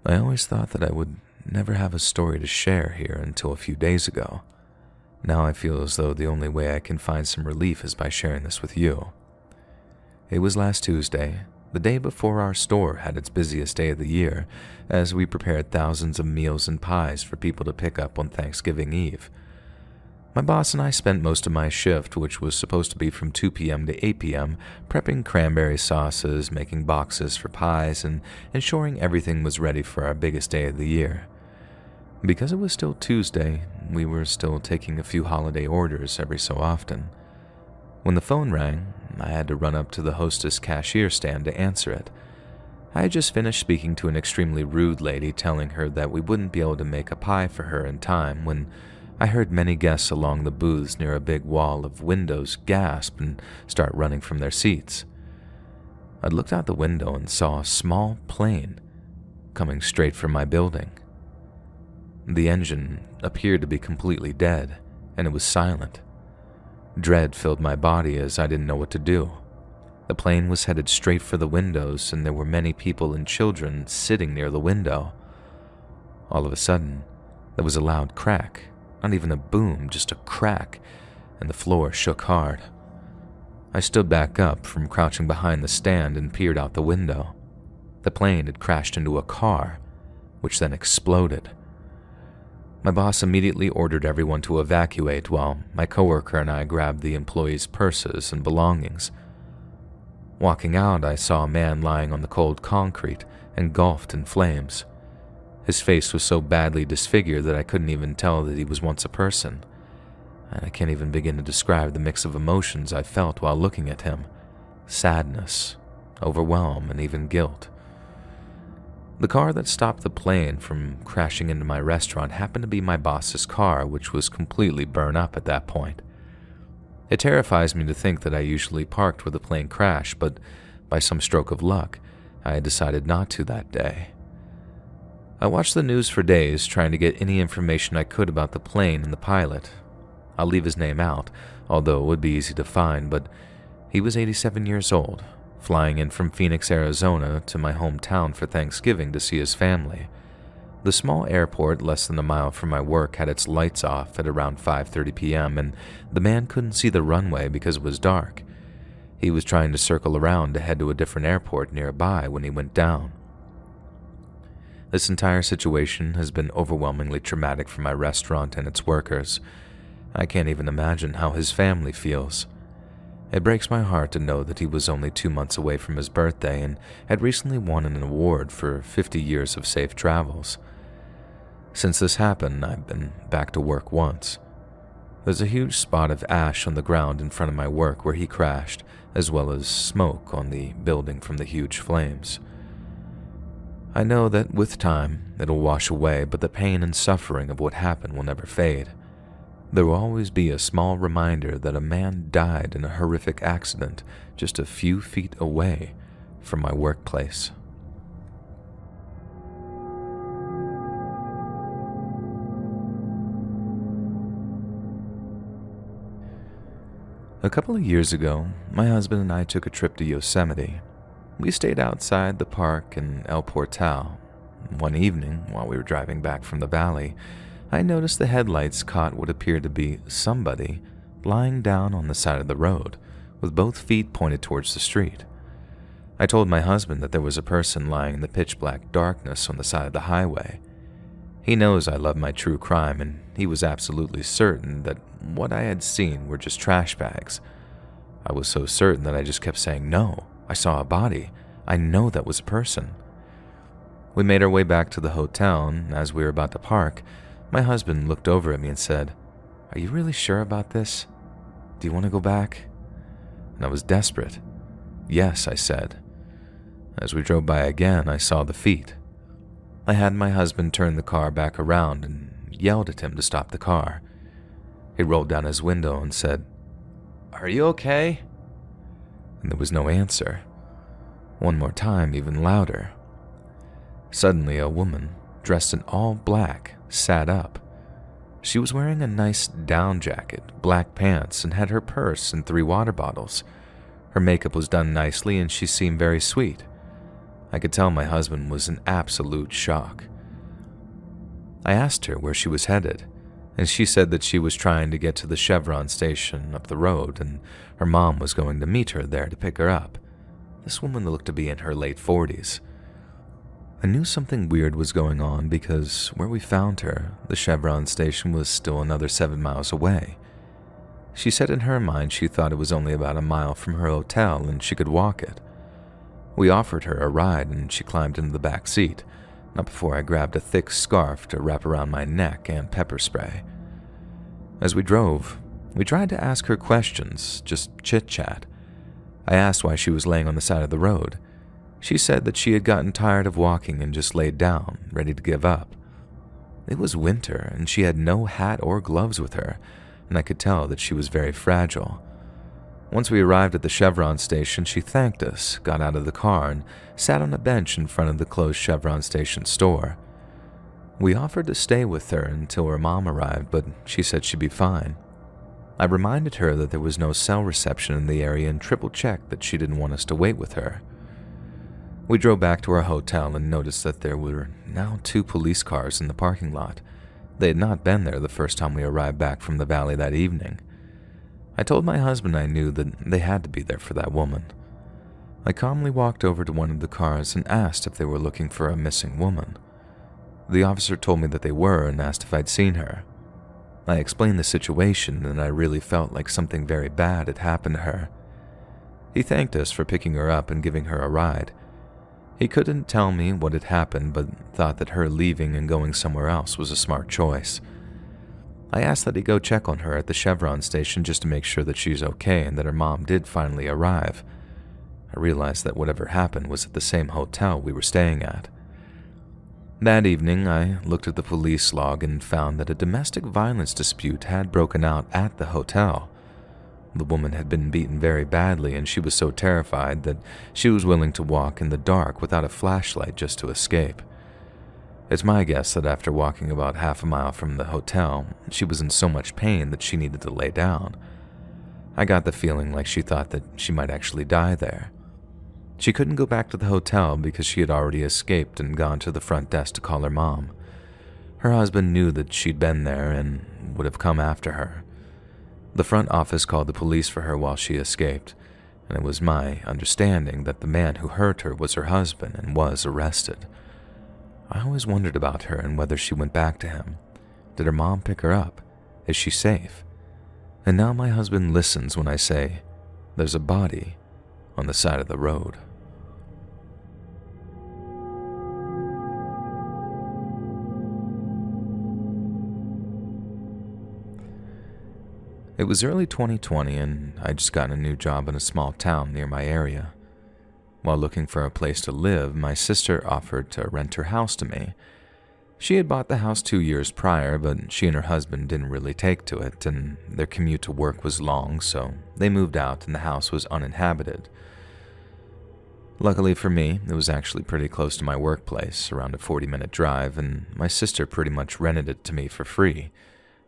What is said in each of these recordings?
I always thought that I would never have a story to share here until a few days ago. Now I feel as though the only way I can find some relief is by sharing this with you. It was last Tuesday, the day before our store had its busiest day of the year, as we prepared thousands of meals and pies for people to pick up on Thanksgiving Eve. My boss and I spent most of my shift, which was supposed to be from 2 p.m. to 8 p.m., prepping cranberry sauces, making boxes for pies, and ensuring everything was ready for our biggest day of the year. Because it was still Tuesday, we were still taking a few holiday orders every so often. When the phone rang, I had to run up to the hostess cashier stand to answer it. I had just finished speaking to an extremely rude lady telling her that we wouldn't be able to make a pie for her in time when I heard many guests along the booths near a big wall of windows gasp and start running from their seats. I looked out the window and saw a small plane coming straight from my building. The engine appeared to be completely dead, and it was silent. Dread filled my body as I didn't know what to do. The plane was headed straight for the windows, and there were many people and children sitting near the window. All of a sudden, there was a loud crack. Not even a boom, just a crack, and the floor shook hard. I stood back up from crouching behind the stand and peered out the window. The plane had crashed into a car, which then exploded. My boss immediately ordered everyone to evacuate while my coworker and I grabbed the employees' purses and belongings. Walking out, I saw a man lying on the cold concrete, engulfed in flames. His face was so badly disfigured that I couldn't even tell that he was once a person, and I can't even begin to describe the mix of emotions I felt while looking at him: sadness, overwhelm, and even guilt. The car that stopped the plane from crashing into my restaurant happened to be my boss's car, which was completely burned up at that point. It terrifies me to think that I usually parked where the plane crashed, but by some stroke of luck, I had decided not to that day. I watched the news for days, trying to get any information I could about the plane and the pilot. I'll leave his name out, although it would be easy to find, but he was 87 years old, flying in from Phoenix, Arizona to my hometown for Thanksgiving to see his family. The small airport less than a mile from my work had its lights off at around 5:30 p.m., and the man couldn't see the runway because it was dark. He was trying to circle around to head to a different airport nearby when he went down. This entire situation has been overwhelmingly traumatic for my restaurant and its workers. I can't even imagine how his family feels. It breaks my heart to know that he was only 2 months away from his birthday and had recently won an award for 50 years of safe travels. Since this happened, I've been back to work once. There's a huge spot of ash on the ground in front of my work where he crashed, as well as smoke on the building from the huge flames. I know that with time, it'll wash away, but the pain and suffering of what happened will never fade. There will always be a small reminder that a man died in a horrific accident just a few feet away from my workplace. A couple of years ago, my husband and I took a trip to Yosemite. We stayed outside the park in El Portal. One evening, while we were driving back from the valley, I noticed the headlights caught what appeared to be somebody lying down on the side of the road, with both feet pointed towards the street. I told my husband that there was a person lying in the pitch-black darkness on the side of the highway. He knows I love my true crime, and he was absolutely certain that what I had seen were just trash bags. I was so certain that I just kept saying, "No, I saw a body. I know that was a person." We made our way back to the hotel, and as we were about to park, my husband looked over at me and said, "Are you really sure about this? Do you want to go back?" And I was desperate. "Yes," I said. As we drove by again, I saw the feet. I had my husband turn the car back around and yelled at him to stop the car. He rolled down his window and said, "Are you okay?" And there was no answer. One more time, even louder. Suddenly, a woman, dressed in all black, sat up. She was wearing a nice down jacket, black pants, and had her purse and 3 water bottles. Her makeup was done nicely and she seemed very sweet. I could tell my husband was in absolute shock. I asked her where she was headed, and she said that she was trying to get to the Chevron station up the road, and her mom was going to meet her there to pick her up. This woman looked to be in her late 40s. I knew something weird was going on because where we found her, the Chevron station was still another 7 miles away. She said in her mind she thought it was only about a mile from her hotel and she could walk it. We offered her a ride and she climbed into the back seat, not before I grabbed a thick scarf to wrap around my neck and pepper spray. As we drove, we tried to ask her questions, just chit-chat. I asked why she was laying on the side of the road. She said that she had gotten tired of walking and just laid down, ready to give up. It was winter and she had no hat or gloves with her, and I could tell that she was very fragile. Once we arrived at the Chevron station, she thanked us, got out of the car, and sat on a bench in front of the closed Chevron station store. We offered to stay with her until her mom arrived, but she said she'd be fine. I reminded her that there was no cell reception in the area and triple-checked that she didn't want us to wait with her. We drove back to our hotel and noticed that there were now 2 police cars in the parking lot. They had not been there the first time we arrived back from the valley that evening. I told my husband I knew that they had to be there for that woman. I calmly walked over to one of the cars and asked if they were looking for a missing woman. The officer told me that they were and asked if I'd seen her. I explained the situation and I really felt like something very bad had happened to her. He thanked us for picking her up and giving her a ride. He couldn't tell me what had happened, but thought that her leaving and going somewhere else was a smart choice. I asked that he go check on her at the Chevron station just to make sure that she's okay and that her mom did finally arrive. I realized that whatever happened was at the same hotel we were staying at. That evening, I looked at the police log and found that a domestic violence dispute had broken out at the hotel. The woman had been beaten very badly and she was so terrified that she was willing to walk in the dark without a flashlight just to escape. It's my guess that after walking about half a mile from the hotel, she was in so much pain that she needed to lay down. I got the feeling like she thought that she might actually die there. She couldn't go back to the hotel because she had already escaped and gone to the front desk to call her mom. Her husband knew that she'd been there and would have come after her. The front office called the police for her while she escaped, and it was my understanding that the man who hurt her was her husband and was arrested. I always wondered about her and whether she went back to him. Did her mom pick her up? Is she safe? And now my husband listens when I say, "There's a body on the side of the road." It was early 2020 and I'd just gotten a new job in a small town near my area. While looking for a place to live, my sister offered to rent her house to me. She had bought the house 2 years prior, but she and her husband didn't really take to it, and their commute to work was long, so they moved out and the house was uninhabited. Luckily for me, it was actually pretty close to my workplace, around a 40-minute drive, and my sister pretty much rented it to me for free.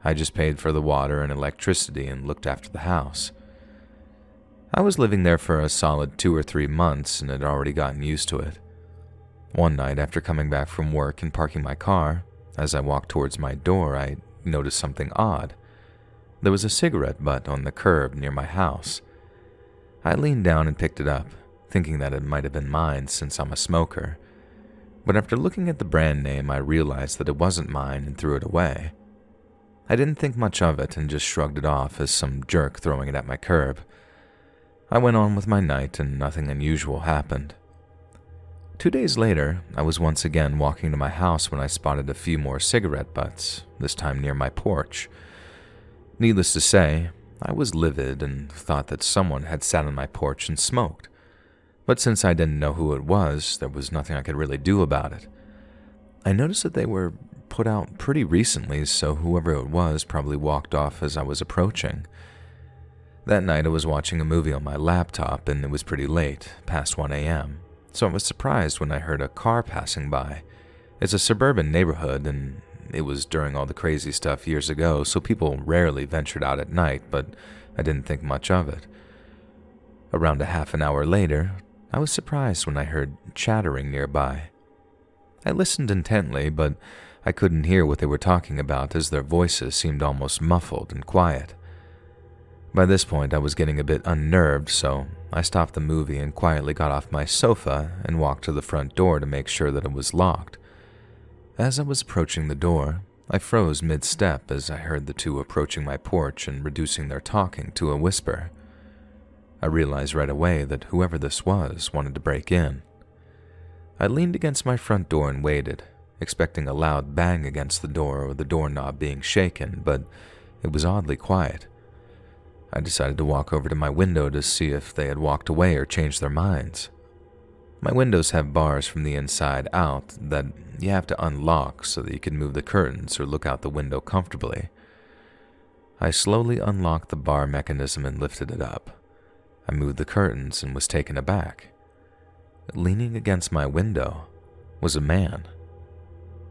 I just paid for the water and electricity and looked after the house. I was living there for a solid 2 or 3 months and had already gotten used to it. One night, after coming back from work and parking my car, as I walked towards my door, I noticed something odd. There was a cigarette butt on the curb near my house. I leaned down and picked it up, thinking that it might have been mine since I'm a smoker. But after looking at the brand name, I realized that it wasn't mine and threw it away. I didn't think much of it and just shrugged it off as some jerk throwing it at my curb. I went on with my night and nothing unusual happened. 2 days later, I was once again walking to my house when I spotted a few more cigarette butts, this time near my porch. Needless to say, I was livid and thought that someone had sat on my porch and smoked. But since I didn't know who it was, there was nothing I could really do about it. I noticed that they were put out pretty recently, so whoever it was probably walked off as I was approaching. That night I was watching a movie on my laptop and it was pretty late, past 1 a.m., so I was surprised when I heard a car passing by. It's a suburban neighborhood and it was during all the crazy stuff years ago, so people rarely ventured out at night, but I didn't think much of it. Around a half an hour later, I was surprised when I heard chattering nearby. I listened intently, but I couldn't hear what they were talking about as their voices seemed almost muffled and quiet. By this point, I was getting a bit unnerved, so I stopped the movie and quietly got off my sofa and walked to the front door to make sure that it was locked. As I was approaching the door, I froze mid-step as I heard the two approaching my porch and reducing their talking to a whisper. I realized right away that whoever this was wanted to break in. I leaned against my front door and waited, expecting a loud bang against the door or the doorknob being shaken, but it was oddly quiet. I decided to walk over to my window to see if they had walked away or changed their minds. My windows have bars from the inside out that you have to unlock so that you can move the curtains or look out the window comfortably. I slowly unlocked the bar mechanism and lifted it up. I moved the curtains and was taken aback. Leaning against my window was a man.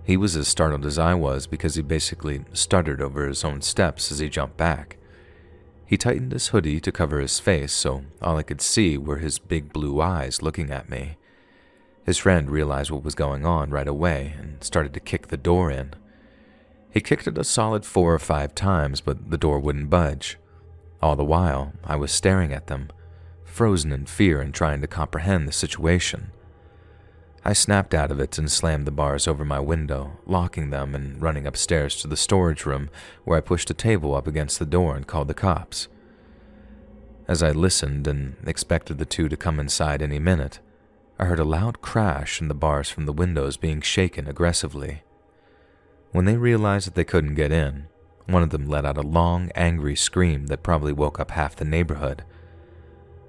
He was as startled as I was because he basically stuttered over his own steps as he jumped back. He tightened his hoodie to cover his face, so all I could see were his big blue eyes looking at me. His friend realized what was going on right away and started to kick the door in. He kicked it a solid 4 or 5 times, but the door wouldn't budge. All the while, I was staring at them, frozen in fear and trying to comprehend the situation. I snapped out of it and slammed the bars over my window, locking them and running upstairs to the storage room where I pushed a table up against the door and called the cops. As I listened and expected the two to come inside any minute, I heard a loud crash and the bars from the windows being shaken aggressively. When they realized that they couldn't get in, one of them let out a long, angry scream that probably woke up half the neighborhood.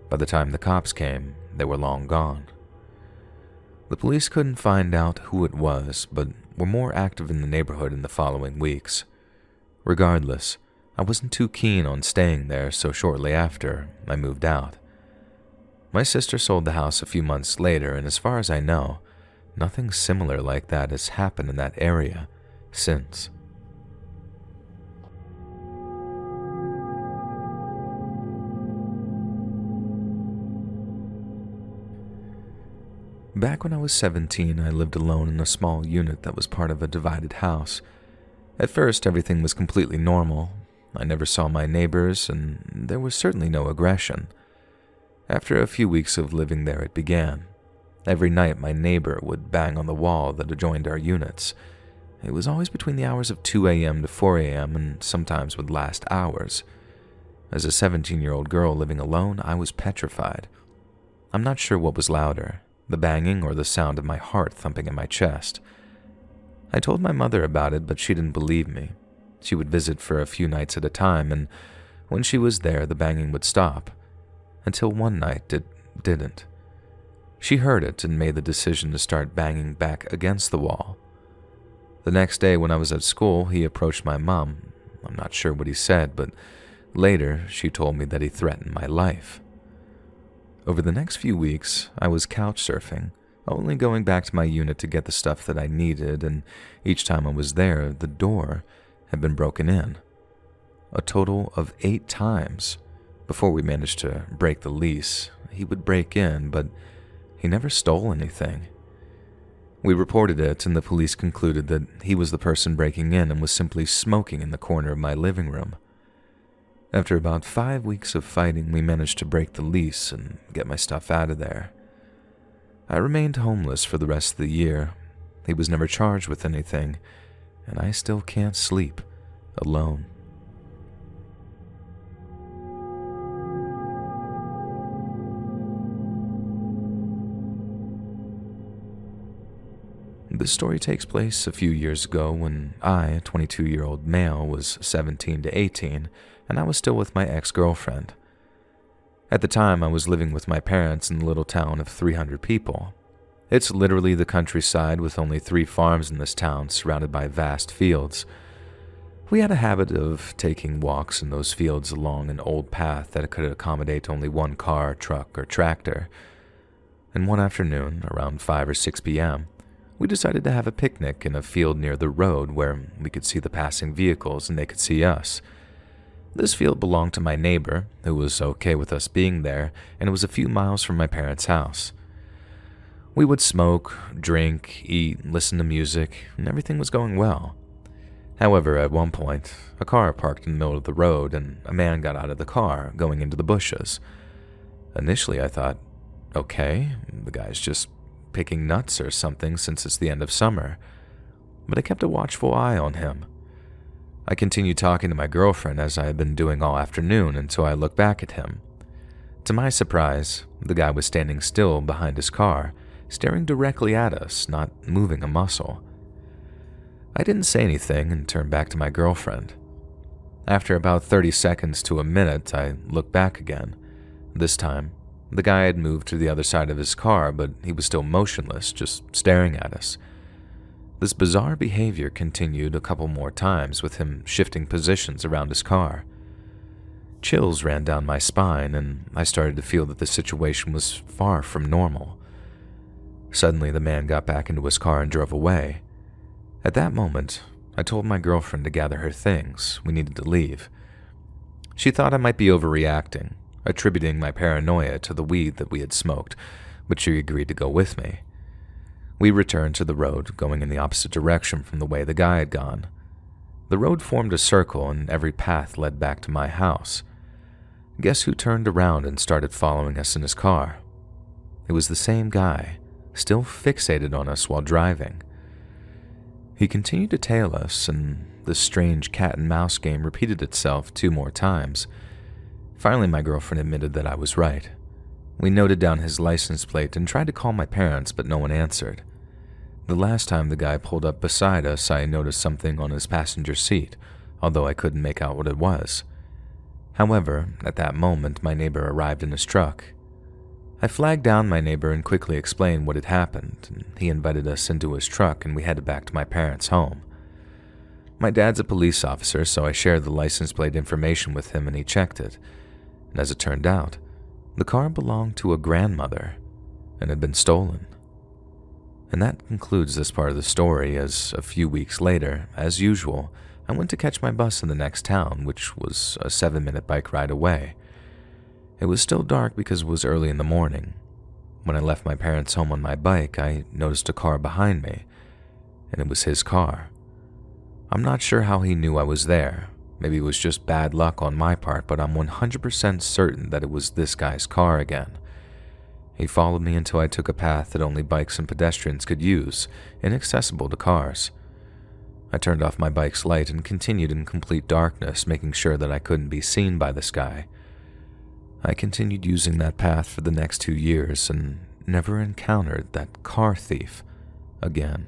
By the time the cops came, they were long gone. The police couldn't find out who it was, but were more active in the neighborhood in the following weeks. Regardless, I wasn't too keen on staying there, so shortly after, I moved out. My sister sold the house a few months later, and as far as I know, nothing similar like that has happened in that area since. Back when I was 17, I lived alone in a small unit that was part of a divided house. At first, everything was completely normal. I never saw my neighbors, and there was certainly no aggression. After a few weeks of living there, it began. Every night, my neighbor would bang on the wall that adjoined our units. It was always between the hours of 2 a.m. to 4 a.m. and sometimes would last hours. As a 17-year-old girl living alone, I was petrified. I'm not sure what was louder, the banging or the sound of my heart thumping in my chest. I told my mother about it, but she didn't believe me. She would visit for a few nights at a time, and when she was there, the banging would stop. Until one night it didn't. She heard it and made the decision to start banging back against the wall. The next day when I was at school, he approached my mom. I'm not sure what he said, but later she told me that he threatened my life. Over the next few weeks, I was couch surfing, only going back to my unit to get the stuff that I needed, and each time I was there, the door had been broken in. A total of 8 times. Before we managed to break the lease, he would break in, but he never stole anything. We reported it, and the police concluded that he was the person breaking in and was simply smoking in the corner of my living room. After about 5 weeks of fighting, we managed to break the lease and get my stuff out of there. I remained homeless for the rest of the year. He was never charged with anything, and I still can't sleep alone. This story takes place a few years ago when I, a 22-year-old male, was 17 to 18, and I was still with my ex-girlfriend. At the time, I was living with my parents in a little town of 300 people. It's literally the countryside with only 3 farms in this town surrounded by vast fields. We had a habit of taking walks in those fields along an old path that could accommodate only 1 car, truck, or tractor. And one afternoon, around 5 or 6 p.m., we decided to have a picnic in a field near the road where we could see the passing vehicles and they could see us. This field belonged to my neighbor, who was okay with us being there, and it was a few miles from my parents' house. We would smoke, drink, eat, listen to music, and everything was going well. However, at one point, a car parked in the middle of the road and a man got out of the car, going into the bushes. Initially, I thought, okay, the guy's just picking nuts or something since it's the end of summer, but I kept a watchful eye on him. I continued talking to my girlfriend as I had been doing all afternoon until I looked back at him. To my surprise, the guy was standing still behind his car, staring directly at us, not moving a muscle. I didn't say anything and turned back to my girlfriend. After about 30 seconds to a minute, I looked back again. This time, the guy had moved to the other side of his car, but he was still motionless, just staring at us. This bizarre behavior continued a couple more times, with him shifting positions around his car. Chills ran down my spine, and I started to feel that the situation was far from normal. Suddenly, the man got back into his car and drove away. At that moment, I told my girlfriend to gather her things. We needed to leave. She thought I might be overreacting, attributing my paranoia to the weed that we had smoked, but she agreed to go with me. We returned to the road, going in the opposite direction from the way the guy had gone. The road formed a circle, and every path led back to my house. Guess who turned around and started following us in his car? It was the same guy, still fixated on us while driving. He continued to tail us, and the strange cat and mouse game repeated itself 2 more times. Finally, my girlfriend admitted that I was right. We noted down his license plate and tried to call my parents, but no one answered. The last time the guy pulled up beside us, I noticed something on his passenger seat, although I couldn't make out what it was. However, at that moment, my neighbor arrived in his truck. I flagged down my neighbor and quickly explained what had happened, and he invited us into his truck and we headed back to my parents' home. My dad's a police officer, so I shared the license plate information with him and he checked it. And as it turned out, the car belonged to a grandmother and had been stolen. And that concludes this part of the story, as a few weeks later, as usual, I went to catch my bus in the next town, which was a 7-minute bike ride away. It was still dark because it was early in the morning. When I left my parents' home on my bike, I noticed a car behind me, and it was his car. I'm not sure how he knew I was there. Maybe it was just bad luck on my part, but I'm 100% certain that it was this guy's car again. He followed me until I took a path that only bikes and pedestrians could use, inaccessible to cars. I turned off my bike's light and continued in complete darkness, making sure that I couldn't be seen by this guy. I continued using that path for the next 2 years and never encountered that car thief again.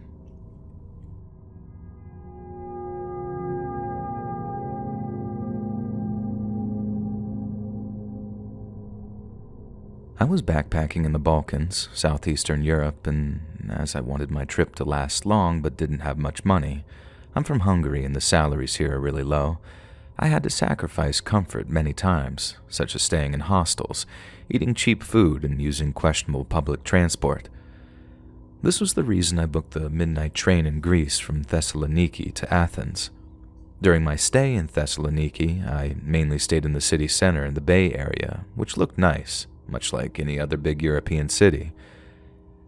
I was backpacking in the Balkans, southeastern Europe, and as I wanted my trip to last long but didn't have much money, I'm from Hungary and the salaries here are really low, I had to sacrifice comfort many times, such as staying in hostels, eating cheap food, and using questionable public transport. This was the reason I booked the midnight train in Greece from Thessaloniki to Athens. During my stay in Thessaloniki, I mainly stayed in the city center in the Bay Area, which looked nice, much like any other big European city.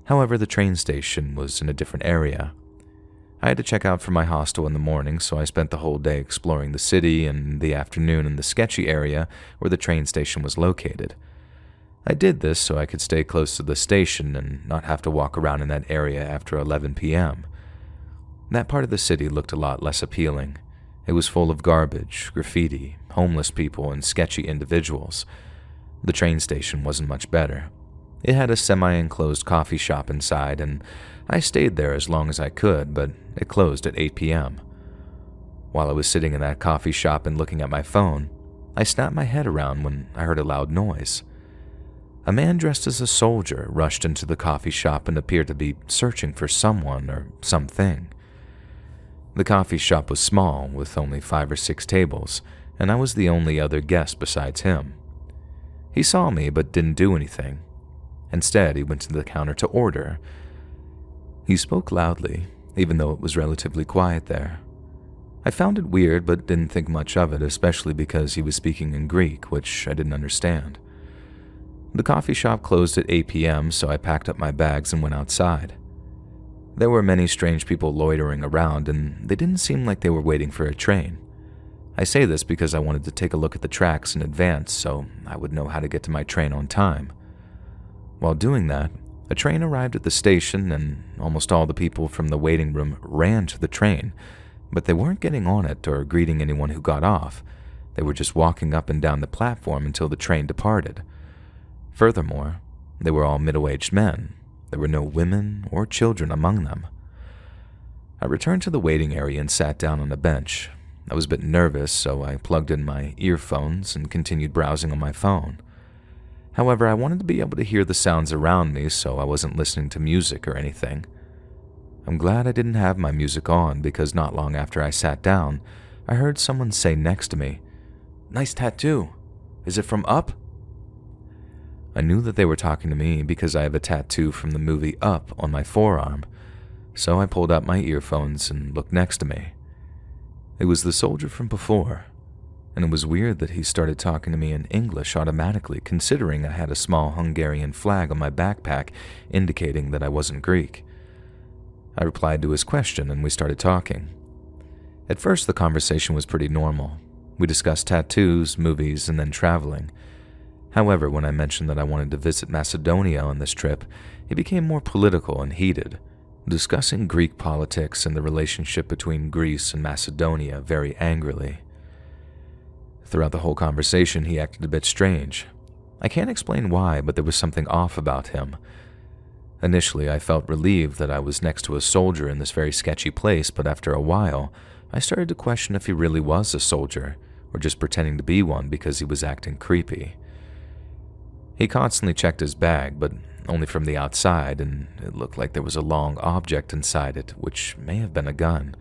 However, the train station was in a different area. I had to check out from my hostel in the morning, so I spent the whole day exploring the city and the afternoon in the sketchy area where the train station was located. I did this so I could stay close to the station and not have to walk around in that area after 11 p.m. That part of the city looked a lot less appealing. It was full of garbage, graffiti, homeless people, and sketchy individuals. The train station wasn't much better. It had a semi-enclosed coffee shop inside, and I stayed there as long as I could, but it closed at 8 p.m. While I was sitting in that coffee shop and looking at my phone, I snapped my head around when I heard a loud noise. A man dressed as a soldier rushed into the coffee shop and appeared to be searching for someone or something. The coffee shop was small, with only 5 or 6 tables, and I was the only other guest besides him. He saw me but didn't do anything. Instead, he went to the counter to order. He spoke loudly, even though it was relatively quiet there. I found it weird but didn't think much of it, especially because he was speaking in Greek, which I didn't understand. The coffee shop closed at 8 p.m., so I packed up my bags and went outside. There were many strange people loitering around, and they didn't seem like they were waiting for a train. I say this because I wanted to take a look at the tracks in advance so I would know how to get to my train on time. While doing that, a train arrived at the station, and almost all the people from the waiting room ran to the train, but they weren't getting on it or greeting anyone who got off. They were just walking up and down the platform until the train departed. Furthermore, they were all middle-aged men. There were no women or children among them. I returned to the waiting area and sat down on a bench. I was a bit nervous, so I plugged in my earphones and continued browsing on my phone. However, I wanted to be able to hear the sounds around me, so I wasn't listening to music or anything. I'm glad I didn't have my music on, because not long after I sat down, I heard someone say next to me, "Nice tattoo. Is it from Up?" I knew that they were talking to me because I have a tattoo from the movie Up on my forearm, so I pulled out my earphones and looked next to me. It was the soldier from before, and it was weird that he started talking to me in English automatically, considering I had a small Hungarian flag on my backpack indicating that I wasn't Greek. I replied to his question and we started talking. At first, the conversation was pretty normal. We discussed tattoos, movies, and then traveling. However, when I mentioned that I wanted to visit Macedonia on this trip, it became more political and heated, discussing Greek politics and the relationship between Greece and Macedonia very angrily. Throughout the whole conversation, he acted a bit strange. I can't explain why, but there was something off about him. Initially, I felt relieved that I was next to a soldier in this very sketchy place, but after a while, I started to question if he really was a soldier, or just pretending to be one because he was acting creepy. He constantly checked his bag, but only from the outside, and it looked like there was a long object inside it, which may have been a gun.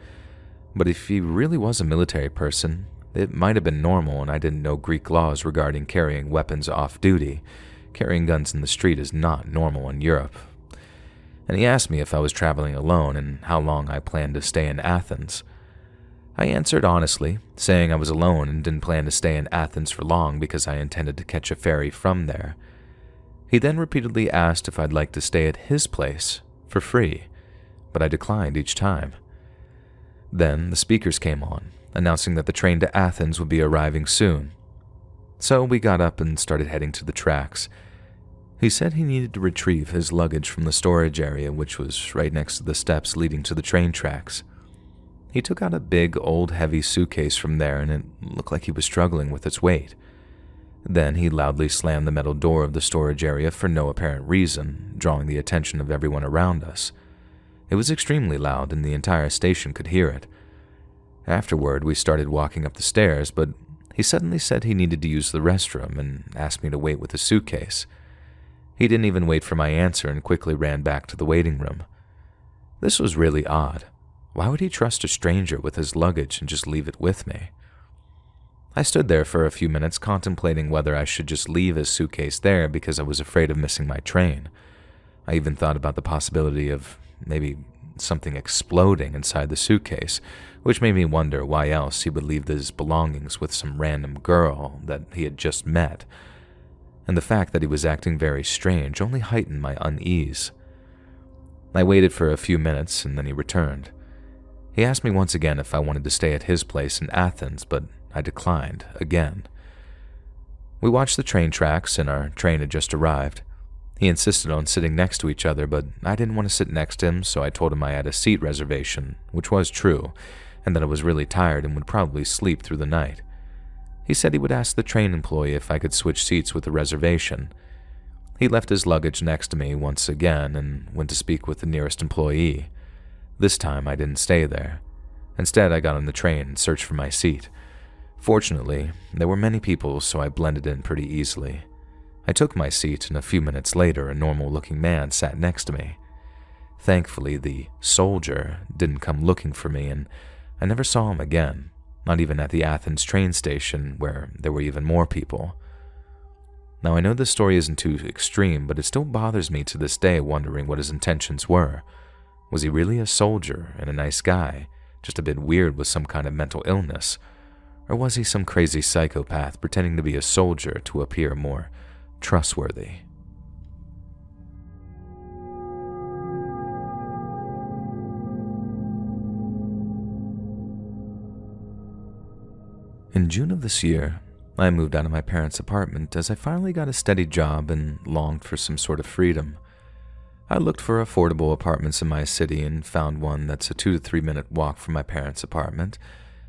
But if he really was a military person, it might have been normal, and I didn't know Greek laws regarding carrying weapons off-duty. Carrying guns in the street is not normal in Europe. And he asked me if I was traveling alone and how long I planned to stay in Athens. I answered honestly, saying I was alone and didn't plan to stay in Athens for long because I intended to catch a ferry from there. He then repeatedly asked if I'd like to stay at his place for free, but I declined each time. Then the speakers came on, announcing that the train to Athens would be arriving soon. So we got up and started heading to the tracks. He said he needed to retrieve his luggage from the storage area, which was right next to the steps leading to the train tracks. He took out a big, old, heavy suitcase from there, and it looked like he was struggling with its weight. Then he loudly slammed the metal door of the storage area for no apparent reason, drawing the attention of everyone around us. It was extremely loud, and the entire station could hear it. Afterward, we started walking up the stairs, but he suddenly said he needed to use the restroom and asked me to wait with the suitcase. He didn't even wait for my answer and quickly ran back to the waiting room. This was really odd. Why would he trust a stranger with his luggage and just leave it with me? I stood there for a few minutes contemplating whether I should just leave his suitcase there because I was afraid of missing my train. I even thought about the possibility of maybe something exploding inside the suitcase, which made me wonder why else he would leave his belongings with some random girl that he had just met. And the fact that he was acting very strange only heightened my unease. I waited for a few minutes and then he returned. He asked me once again if I wanted to stay at his place in Athens, but I declined again. We watched the train tracks and our train had just arrived. He insisted on sitting next to each other, but I didn't want to sit next to him, so I told him I had a seat reservation, which was true, and that I was really tired and would probably sleep through the night. He said he would ask the train employee if I could switch seats with the reservation. He left his luggage next to me once again and went to speak with the nearest employee. This time I didn't stay there. Instead, I got on the train and searched for my seat. Fortunately, there were many people, so I blended in pretty easily. I took my seat, and a few minutes later, a normal-looking man sat next to me. Thankfully, the soldier didn't come looking for me, and I never saw him again, not even at the Athens train station, where there were even more people. Now, I know this story isn't too extreme, but it still bothers me to this day wondering what his intentions were. Was he really a soldier and a nice guy, just a bit weird with some kind of mental illness? Or was he some crazy psychopath pretending to be a soldier to appear more trustworthy. In June of this year, I moved out of my parents' apartment as I finally got a steady job and longed for some sort of freedom. I looked for affordable apartments in my city and found one that's a 2 to 3 minute walk from my parents' apartment,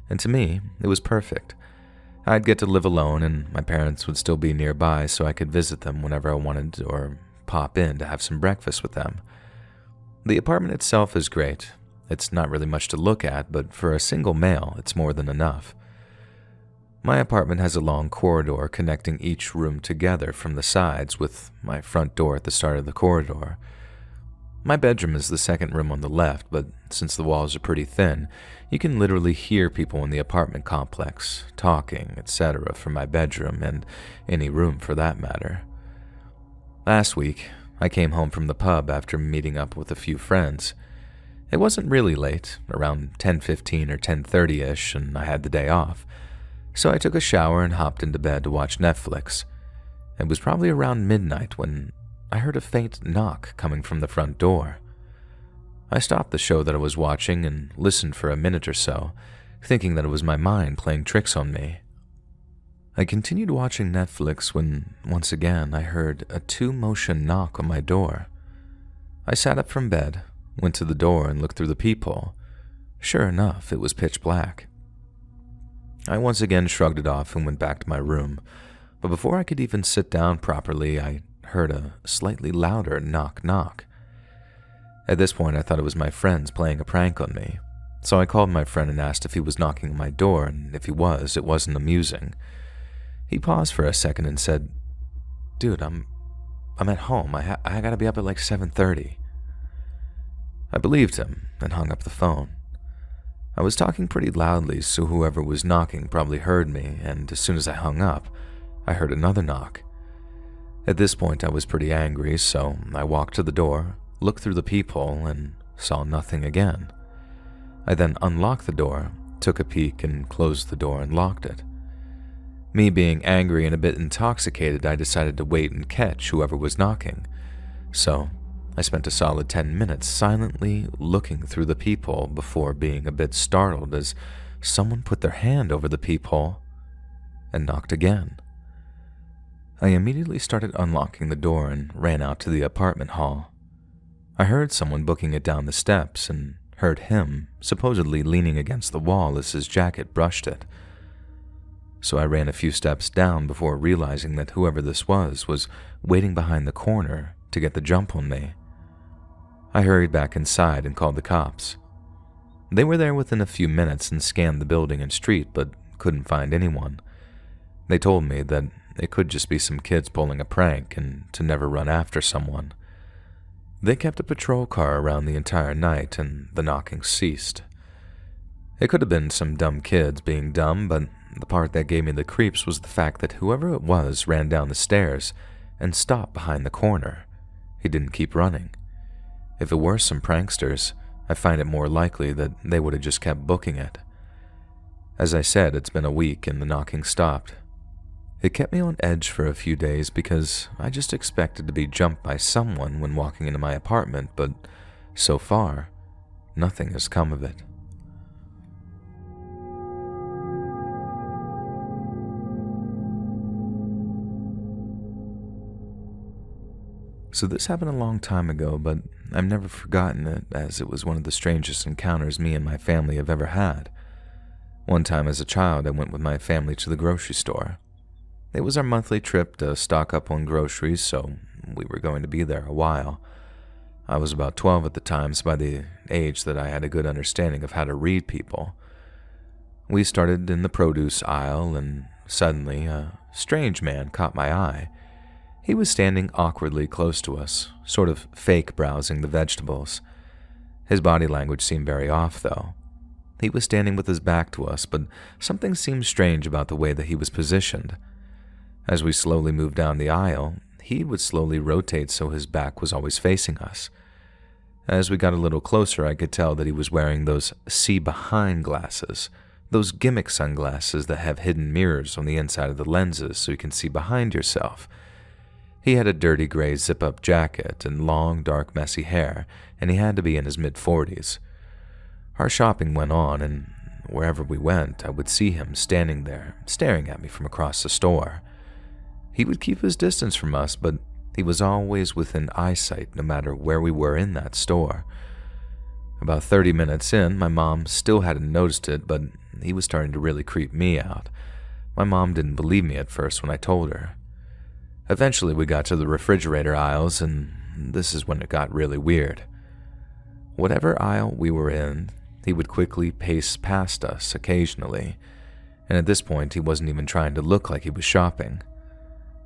and to me, it was perfect. I'd get to live alone and my parents would still be nearby so I could visit them whenever I wanted or pop in to have some breakfast with them. The apartment itself is great. It's not really much to look at, but for a single male, it's more than enough. My apartment has a long corridor connecting each room together from the sides, with my front door at the start of the corridor. My bedroom is the second room on the left, but since the walls are pretty thin, you can literally hear people in the apartment complex, talking, etc. from my bedroom and any room for that matter. Last week, I came home from the pub after meeting up with a few friends. It wasn't really late, around 10:15 or 10:30-ish, and I had the day off. So I took a shower and hopped into bed to watch Netflix. It was probably around midnight when I heard a faint knock coming from the front door. I stopped the show that I was watching and listened for a minute or so, thinking that it was my mind playing tricks on me. I continued watching Netflix when, once again, I heard a 2-motion knock on my door. I sat up from bed, went to the door and looked through the peephole. Sure enough, it was pitch black. I once again shrugged it off and went back to my room, but before I could even sit down properly, I heard a slightly louder knock-knock. At this point, I thought it was my friends playing a prank on me, so I called my friend and asked if he was knocking on my door, and if he was, it wasn't amusing. He paused for a second and said, "Dude, I'm at home. I gotta be up at like 7:30. I believed him and hung up the phone. I was talking pretty loudly, so whoever was knocking probably heard me, and as soon as I hung up, I heard another knock. At this point, I was pretty angry, so I walked to the door, looked through the peephole, and saw nothing again. I then unlocked the door, took a peek, and closed the door and locked it. Me being angry and a bit intoxicated, I decided to wait and catch whoever was knocking. So I spent a solid 10 minutes silently looking through the peephole before being a bit startled as someone put their hand over the peephole and knocked again. I immediately started unlocking the door and ran out to the apartment hall. I heard someone booking it down the steps and heard him supposedly leaning against the wall as his jacket brushed it. So I ran a few steps down before realizing that whoever this was waiting behind the corner to get the jump on me. I hurried back inside and called the cops. They were there within a few minutes and scanned the building and street, but couldn't find anyone. They told me that it could just be some kids pulling a prank and to never run after someone. They kept a patrol car around the entire night and the knocking ceased. It could have been some dumb kids being dumb, but the part that gave me the creeps was the fact that whoever it was ran down the stairs and stopped behind the corner. He didn't keep running. If it were some pranksters, I find it more likely that they would have just kept booking it. As I said, it's been a week and the knocking stopped. It kept me on edge for a few days because I just expected to be jumped by someone when walking into my apartment, but so far, nothing has come of it. So this happened a long time ago, but I've never forgotten it, as it was one of the strangest encounters me and my family have ever had. One time as a child, I went with my family to the grocery store. It was our monthly trip to stock up on groceries, so we were going to be there a while. I was about 12 at the time, so by the age that I had a good understanding of how to read people. We started in the produce aisle, and suddenly a strange man caught my eye. He was standing awkwardly close to us, sort of fake browsing the vegetables. His body language seemed very off, though. He was standing with his back to us, but something seemed strange about the way that he was positioned. As we slowly moved down the aisle, he would slowly rotate so his back was always facing us. As we got a little closer, I could tell that he was wearing those see-behind glasses, those gimmick sunglasses that have hidden mirrors on the inside of the lenses so you can see behind yourself. He had a dirty gray zip-up jacket and long, dark, messy hair, and he had to be in his mid-40s. Our shopping went on, and wherever we went, I would see him standing there, staring at me from across the store. He would keep his distance from us, but he was always within eyesight no matter where we were in that store. About 30 minutes in, my mom still hadn't noticed it, but he was starting to really creep me out. My mom didn't believe me at first when I told her. Eventually, we got to the refrigerator aisles, and this is when it got really weird. Whatever aisle we were in, he would quickly pace past us occasionally, and at this point, he wasn't even trying to look like he was shopping.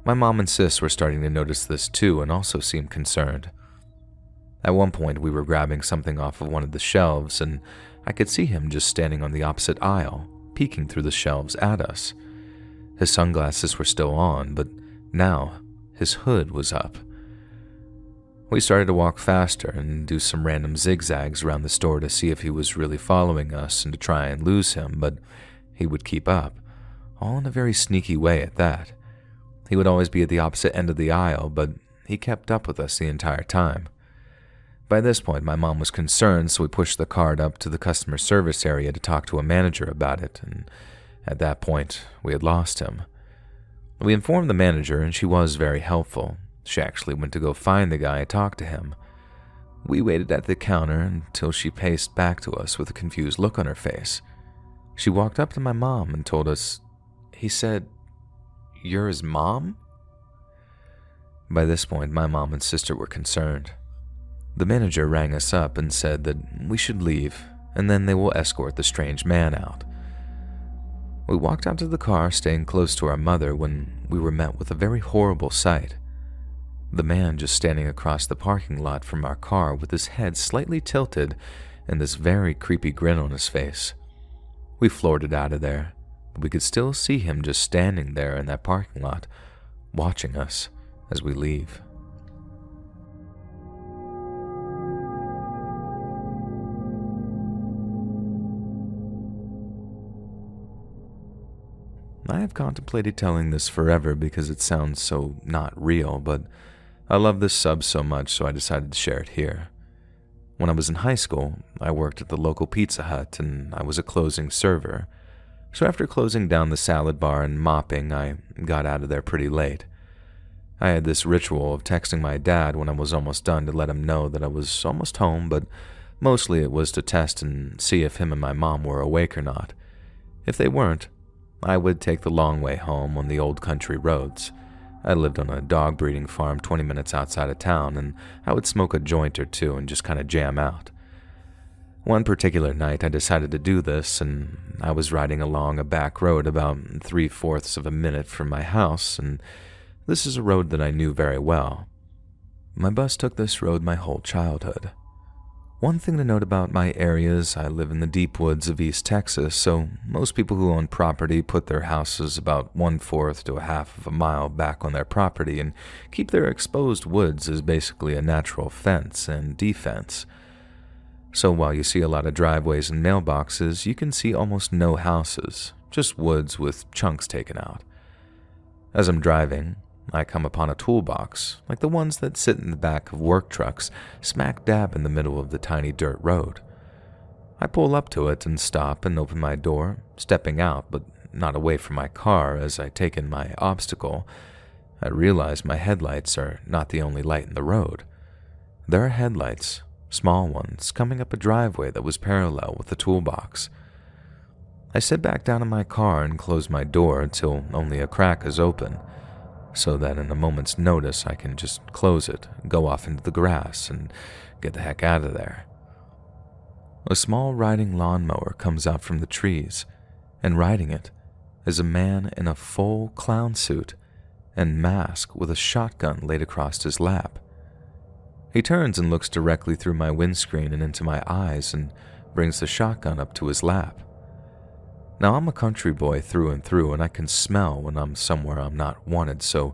My mom and sis were starting to notice this too and also seemed concerned. At one point, we were grabbing something off of one of the shelves, and I could see him just standing on the opposite aisle, peeking through the shelves at us. His sunglasses were still on, but now his hood was up. We started to walk faster and do some random zigzags around the store to see if he was really following us and to try and lose him, but he would keep up, all in a very sneaky way at that. He would always be at the opposite end of the aisle, but he kept up with us the entire time. By this point, my mom was concerned, so we pushed the cart up to the customer service area to talk to a manager about it, and at that point, we had lost him. We informed the manager, and she was very helpful. She actually went to go find the guy and talk to him. We waited at the counter until she paced back to us with a confused look on her face. She walked up to my mom and told us, "He said, 'You're his mom?'" By this point, my mom and sister were concerned. The manager rang us up and said that we should leave, and then they will escort the strange man out. We walked out to the car, staying close to our mother, when we were met with a very horrible sight. The man just standing across the parking lot from our car with his head slightly tilted and this very creepy grin on his face. We floored it out of there, but we could still see him just standing there in that parking lot, watching us as we leave. I have contemplated telling this forever because it sounds so not real, but I love this sub so much, so I decided to share it here. When I was in high school, I worked at the local Pizza Hut, and I was a closing server. So after closing down the salad bar and mopping, I got out of there pretty late. I had this ritual of texting my dad when I was almost done to let him know that I was almost home, but mostly it was to test and see if him and my mom were awake or not. If they weren't, I would take the long way home on the old country roads. I lived on a dog breeding farm 20 minutes outside of town, and I would smoke a joint or two and just kind of jam out. One particular night, I decided to do this, and I was riding along a back road about 3/4 of a minute from my house, and this is a road that I knew very well. My bus took this road my whole childhood. One thing to note about my area is I live in the deep woods of East Texas, so most people who own property put their houses about 1/4 to a half of a mile back on their property and keep their exposed woods as basically a natural fence and defense. So while you see a lot of driveways and mailboxes, you can see almost no houses, just woods with chunks taken out. As I'm driving, I come upon a toolbox, like the ones that sit in the back of work trucks, smack dab in the middle of the tiny dirt road. I pull up to it and stop and open my door, stepping out but not away from my car as I take in my obstacle. I realize my headlights are not the only light in the road. There are headlights, small ones, coming up a driveway that was parallel with the toolbox. I sit back down in my car and close my door until only a crack is open, so that in a moment's notice I can just close it, go off into the grass, and get the heck out of there. A small riding lawnmower comes out from the trees, and riding it is a man in a full clown suit and mask with a shotgun laid across his lap. He turns and looks directly through my windscreen and into my eyes and brings the shotgun up to his lap. Now, I'm a country boy through and through, and I can smell when I'm somewhere I'm not wanted, so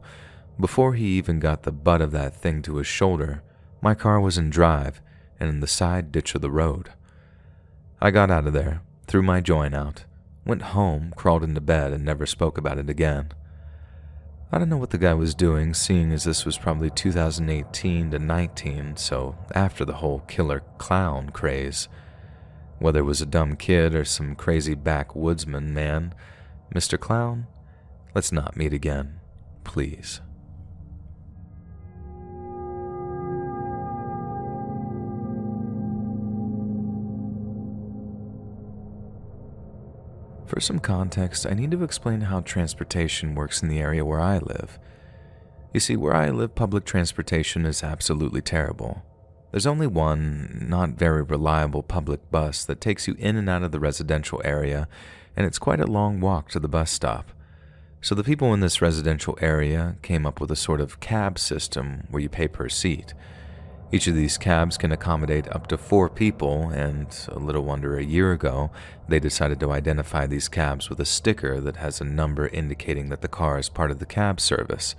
before he even got the butt of that thing to his shoulder, my car was in drive and in the side ditch of the road. I got out of there, threw my joint out, went home, crawled into bed, and never spoke about it again. I don't know what the guy was doing, seeing as this was probably 2018 to 19, so after the whole killer clown craze. Whether it was a dumb kid or some crazy backwoodsman, man, Mr. Clown, let's not meet again, please. For some context, I need to explain how transportation works in the area where I live. You see, where I live, public transportation is absolutely terrible. There's only one, not very reliable public bus that takes you in and out of the residential area, and it's quite a long walk to the bus stop. So the people in this residential area came up with a sort of cab system where you pay per seat. Each of these cabs can accommodate up to 4 people, and a little under a year ago, they decided to identify these cabs with a sticker that has a number indicating that the car is part of the cab service.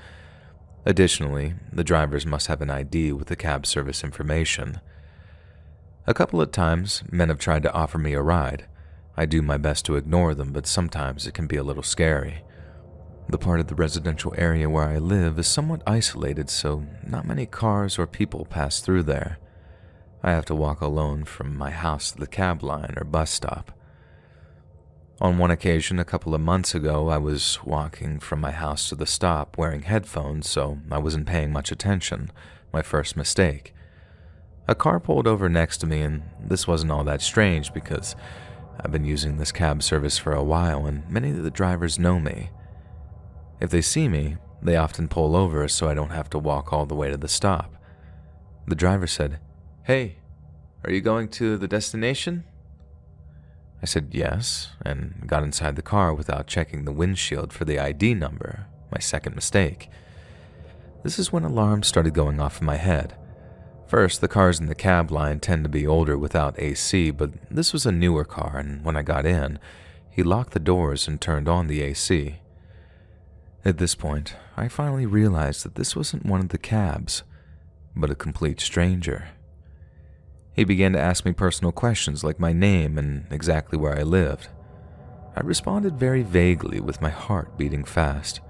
Additionally, the drivers must have an ID with the cab service information. A couple of times, men have tried to offer me a ride. I do my best to ignore them, but sometimes it can be a little scary. The part of the residential area where I live is somewhat isolated, so not many cars or people pass through there. I have to walk alone from my house to the cab line or bus stop. On one occasion, a couple of months ago, I was walking from my house to the stop wearing headphones, so I wasn't paying much attention. My first mistake. A car pulled over next to me, and this wasn't all that strange because I've been using this cab service for a while, and many of the drivers know me. If they see me, they often pull over so I don't have to walk all the way to the stop. The driver said, "Hey, are you going to the destination?" I said yes, and got inside the car without checking the windshield for the ID number, my second mistake. This is when alarms started going off in my head. First, the cars in the cab line tend to be older without AC, but this was a newer car, and when I got in, he locked the doors and turned on the AC. At this point, I finally realized that this wasn't one of the cabs, but a complete stranger. He began to ask me personal questions like my name and exactly where I lived. I responded very vaguely with my heart beating fast.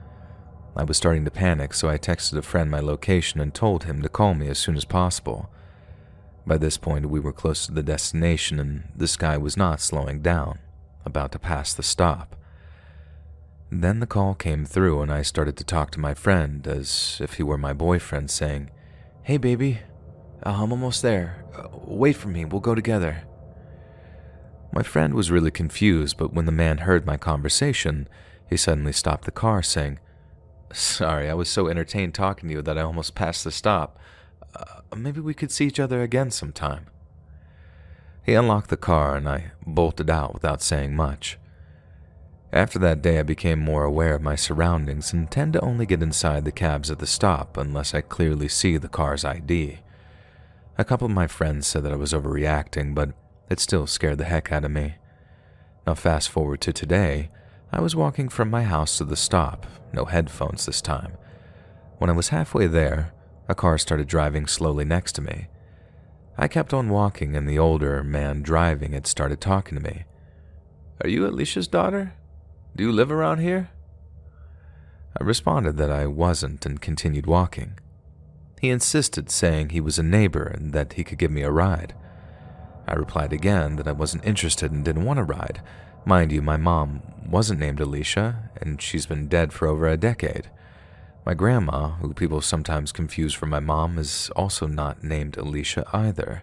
I was starting to panic, so I texted a friend my location and told him to call me as soon as possible. By this point, we were close to the destination and this guy was not slowing down, about to pass the stop. Then the call came through and I started to talk to my friend as if he were my boyfriend, saying, "Hey baby, I'm almost there. Wait for me, we'll go together." My friend was really confused, but when the man heard my conversation, he suddenly stopped the car saying, "Sorry, I was so entertained talking to you that I almost passed the stop. Maybe we could see each other again sometime." He unlocked the car and I bolted out without saying much. After that day, I became more aware of my surroundings and tend to only get inside the cabs at the stop unless I clearly see the car's ID. A couple of my friends said that I was overreacting, but it still scared the heck out of me. Now fast forward to today, I was walking from my house to the stop, no headphones this time. When I was halfway there, a car started driving slowly next to me. I kept on walking and the older man driving it started talking to me. "Are you Alicia's daughter? Do you live around here?" I responded that I wasn't and continued walking. He insisted, saying he was a neighbor and that he could give me a ride. I replied again that I wasn't interested and didn't want a ride. Mind you, my mom wasn't named Alicia, and she's been dead for over a decade. My grandma, who people sometimes confuse for my mom, is also not named Alicia either.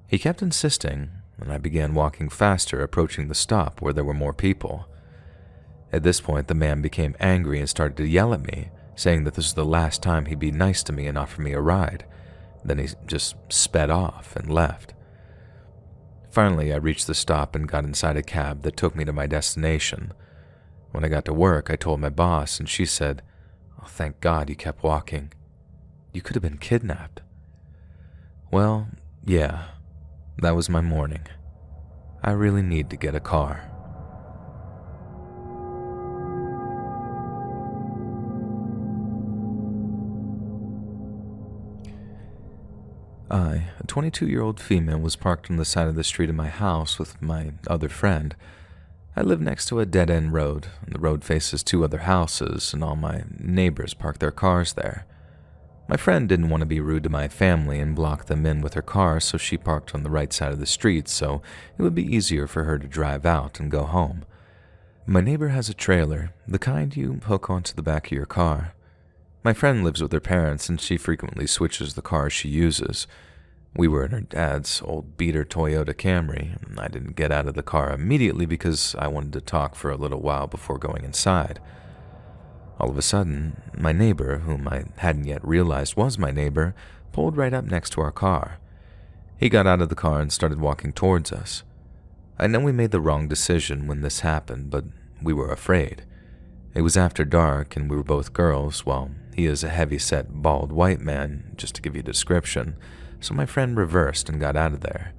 He kept insisting, and I began walking faster, approaching the stop where there were more people. At this point, the man became angry and started to yell at me, saying that this was the last time he'd be nice to me and offer me a ride. Then he just sped off and left. Finally, I reached the stop and got inside a cab that took me to my destination. When I got to work, I told my boss, and she said, "Oh, thank God you kept walking. You could have been kidnapped." Well, yeah, that was my morning. I really need to get a car. A 22-year-old female, was parked on the side of the street of my house with my other friend. I live next to a dead-end road, and the road faces two other houses, and all my neighbors park their cars there. My friend didn't want to be rude to my family and block them in with her car, so she parked on the right side of the street so it would be easier for her to drive out and go home. My neighbor has a trailer, the kind you hook onto the back of your car. My friend lives with her parents, and she frequently switches the cars she uses. We were in her dad's old beater Toyota Camry, and I didn't get out of the car immediately because I wanted to talk for a little while before going inside. All of a sudden, my neighbor, whom I hadn't yet realized was my neighbor, pulled right up next to our car. He got out of the car and started walking towards us. I know we made the wrong decision when this happened, but we were afraid. It was after dark, and we were both girls, while he is a heavy-set, bald white man, just to give you a description, so my friend reversed and got out of there.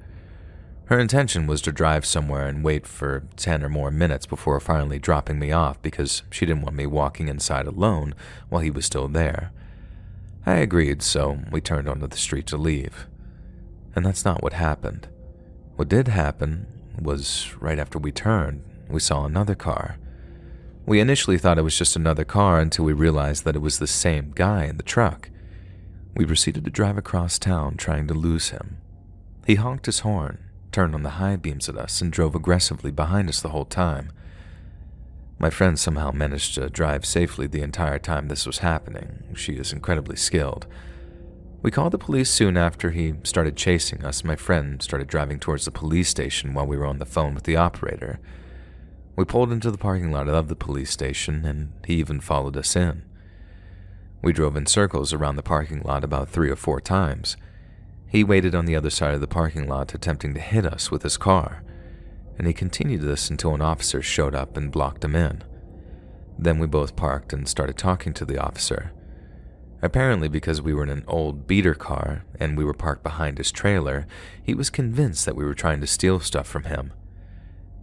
Her intention was to drive somewhere and wait for 10 or more minutes before finally dropping me off because she didn't want me walking inside alone while he was still there. I agreed, so we turned onto the street to leave. And that's not what happened. What did happen was right after we turned, we saw another car. We initially thought it was just another car until we realized that it was the same guy in the truck. We proceeded to drive across town trying to lose him. He honked his horn, turned on the high beams at us, and drove aggressively behind us the whole time. My friend somehow managed to drive safely the entire time this was happening. She is incredibly skilled. We called the police soon after he started chasing us. My friend started driving towards the police station while we were on the phone with the operator. We pulled into the parking lot of the police station, and he even followed us in. We drove in circles around the parking lot about 3 or 4 times. He waited on the other side of the parking lot, attempting to hit us with his car, and he continued this until an officer showed up and blocked him in. Then we both parked and started talking to the officer. Apparently, because we were in an old beater car and we were parked behind his trailer, he was convinced that we were trying to steal stuff from him.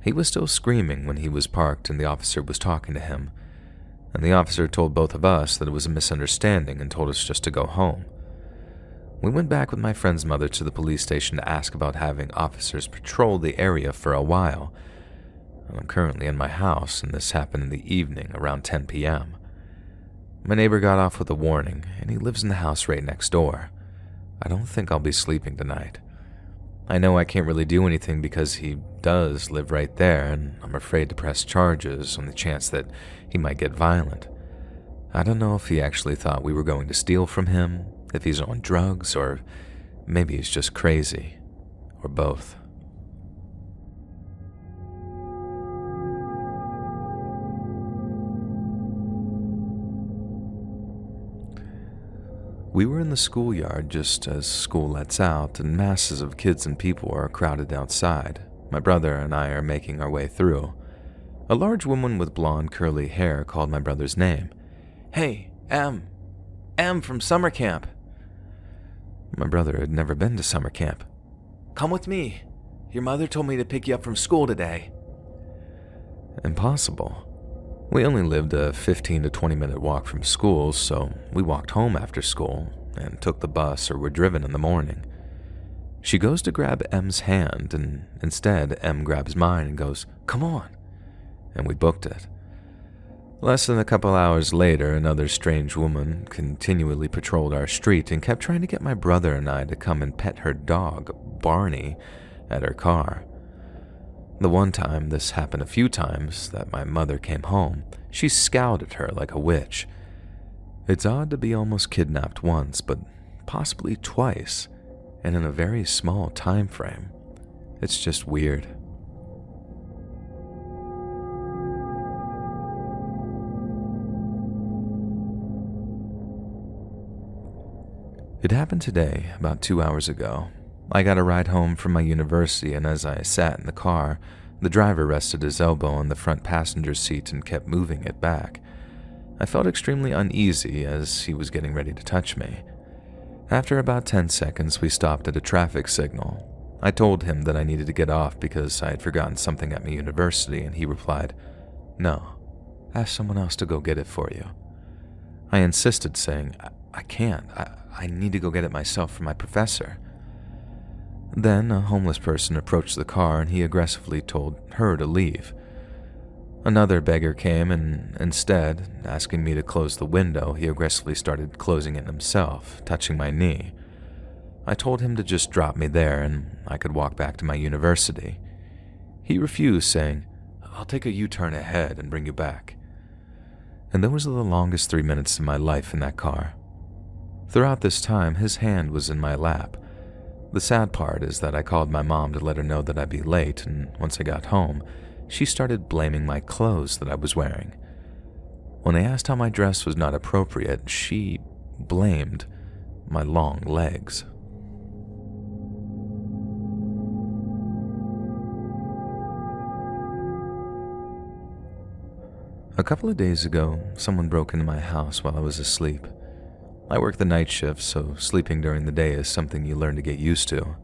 He was still screaming when he was parked and the officer was talking to him, and the officer told both of us that it was a misunderstanding and told us just to go home. We went back with my friend's mother to the police station to ask about having officers patrol the area for a while. I'm currently in my house, and this happened in the evening around 10 p.m. My neighbor got off with a warning, and he lives in the house right next door. I don't think I'll be sleeping tonight. I know I can't really do anything because he does live right there, and I'm afraid to press charges on the chance that he might get violent. I don't know if he actually thought we were going to steal from him, if he's on drugs, or maybe he's just crazy, or both. We were in the schoolyard just as school lets out, and masses of kids and people are crowded outside. My brother and I are making our way through. A large woman with blonde, curly hair called my brother's name. "Hey, M from summer camp." My brother had never been to summer camp. "Come with me. Your mother told me to pick you up from school today." Impossible. We only lived a 15 to 20 minute walk from school, so we walked home after school and took the bus or were driven in the morning. She goes to grab M's hand, and instead M grabs mine and goes, "Come on," and we booked it. Less than a couple hours later, another strange woman continually patrolled our street and kept trying to get my brother and I to come and pet her dog, Barney, at her car. The one time, this happened a few times, that my mother came home, she scowled at her like a witch. It's odd to be almost kidnapped once, but possibly twice, and in a very small time frame. It's just weird. It happened today, about 2 hours ago. I got a ride home from my university, and as I sat in the car, the driver rested his elbow on the front passenger seat and kept moving it back. I felt extremely uneasy as he was getting ready to touch me. After about 10 seconds, we stopped at a traffic signal. I told him that I needed to get off because I had forgotten something at my university, and he replied, "No, ask someone else to go get it for you." I insisted, saying, I can't. I need to go get it myself from my professor." Then a homeless person approached the car and he aggressively told her to leave. Another beggar came and instead, asking me to close the window, he aggressively started closing it himself, touching my knee. I told him to just drop me there and I could walk back to my university. He refused, saying, "I'll take a U-turn ahead and bring you back." And those were the longest 3 minutes of my life in that car. Throughout this time, his hand was in my lap. The sad part is that I called my mom to let her know that I'd be late, and once I got home, she started blaming my clothes that I was wearing. When I asked how my dress was not appropriate, she blamed my long legs. A couple of days ago, someone broke into my house while I was asleep. I work the night shift, so sleeping during the day is something you learn to get used to.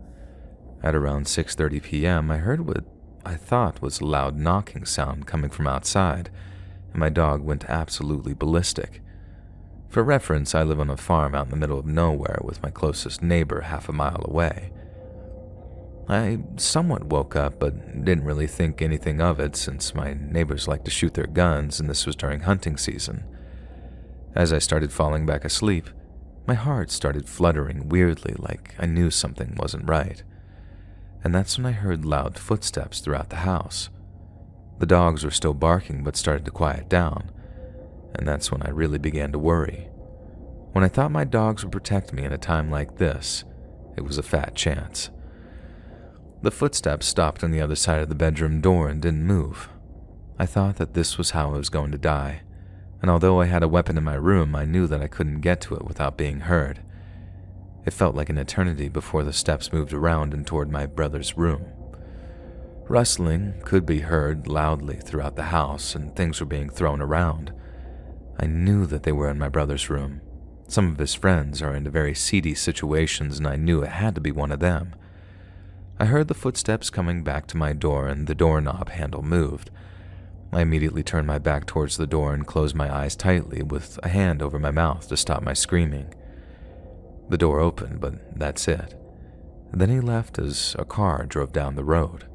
At around 6:30 p.m., I heard what I thought was a loud knocking sound coming from outside, and my dog went absolutely ballistic. For reference, I live on a farm out in the middle of nowhere with my closest neighbor half a mile away. I somewhat woke up, but didn't really think anything of it since my neighbors like to shoot their guns and this was during hunting season. As I started falling back asleep, my heart started fluttering weirdly like I knew something wasn't right. And that's when I heard loud footsteps throughout the house. The dogs were still barking but started to quiet down, and that's when I really began to worry. When I thought my dogs would protect me in a time like this, it was a fat chance. The footsteps stopped on the other side of the bedroom door and didn't move. I thought that this was how I was going to die, and although I had a weapon in my room, I knew that I couldn't get to it without being heard. It felt like an eternity before the steps moved around and toward my brother's room. Rustling could be heard loudly throughout the house, and things were being thrown around. I knew that they were in my brother's room. Some of his friends are into very seedy situations, and I knew it had to be one of them. I heard the footsteps coming back to my door, and the doorknob handle moved. I immediately turned my back towards the door and closed my eyes tightly with a hand over my mouth to stop my screaming. The door opened, but that's it. Then he left as a car drove down the road.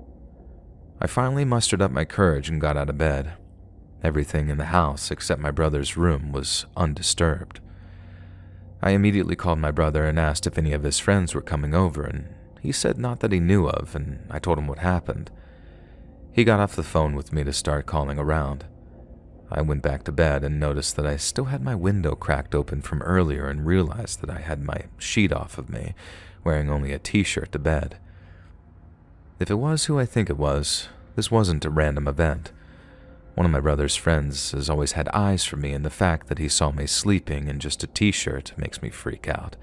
I finally mustered up my courage and got out of bed. Everything in the house except my brother's room was undisturbed. I immediately called my brother and asked if any of his friends were coming over, and he said not that he knew of, and I told him what happened. He got off the phone with me to start calling around. I went back to bed and noticed that I still had my window cracked open from earlier and realized that I had my sheet off of me, wearing only a t-shirt to bed. If it was who I think it was, this wasn't a random event. One of my brother's friends has always had eyes for me, and the fact that he saw me sleeping in just a t-shirt makes me freak out.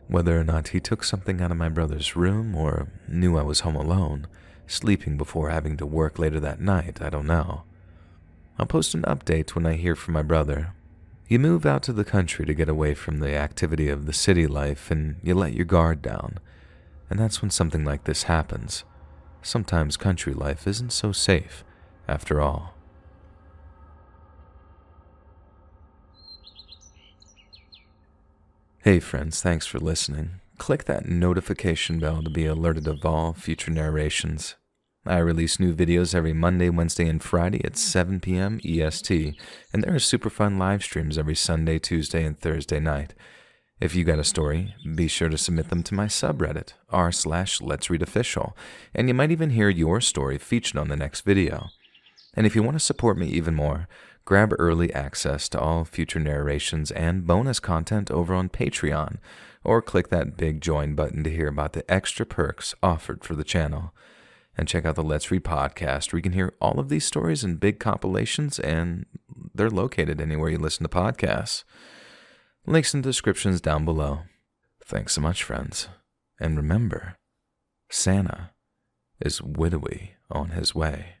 Whether or not he took something out of my brother's room or knew I was home alone, sleeping before having to work later that night, I don't know. I'll post an update when I hear from my brother. You move out to the country to get away from the activity of the city life and you let your guard down. And that's when something like this happens. Sometimes country life isn't so safe, after all. Hey friends, thanks for listening. Click that notification bell to be alerted of all future narrations. I release new videos every Monday, Wednesday, and Friday at 7 p.m. EST, and there are super fun live streams every Sunday, Tuesday, and Thursday night. If you got a story, be sure to submit them to my subreddit, r/letsreadofficial, and you might even hear your story featured on the next video. And if you want to support me even more, grab early access to all future narrations and bonus content over on Patreon, or click that big join button to hear about the extra perks offered for the channel. And check out the Let's Read podcast, where you can hear all of these stories in big compilations, and they're located anywhere you listen to podcasts. Links in the descriptions down below. Thanks so much, friends. And remember, Santa is widowy on his way.